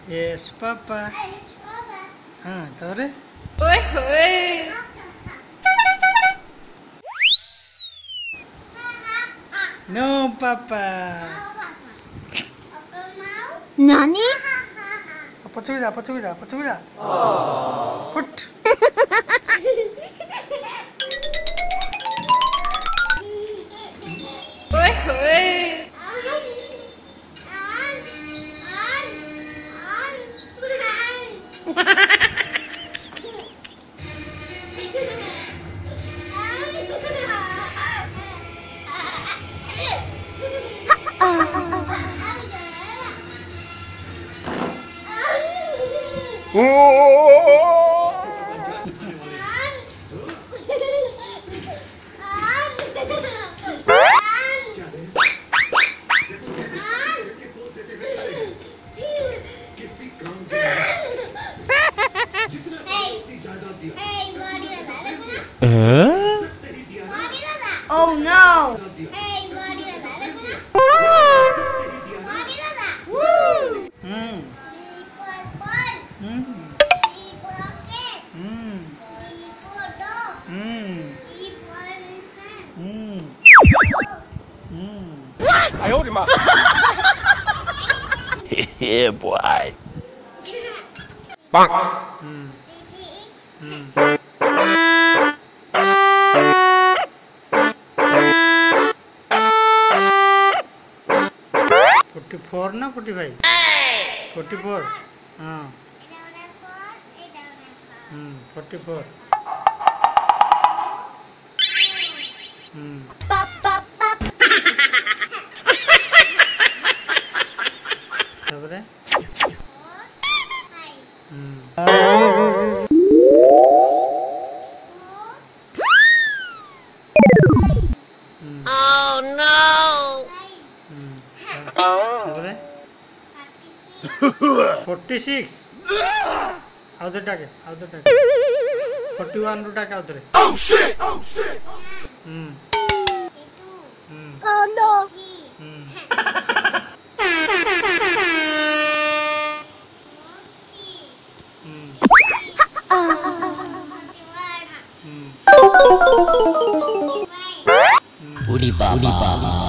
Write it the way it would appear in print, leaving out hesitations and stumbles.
Yes papa. हाँ तोरे ओए होए नो पापा। नानी पछुक जा पछुक जा पछुक जा फुट। ओए होए Oh no! Yeah, boy. 44 ना 45? 44 हाँ 44 তারপরে Oh no! তারপরে 46 আউদের টাকে 41 রু টাকা আউদরে Oh shit! Oh shit! Oh no Udi baba.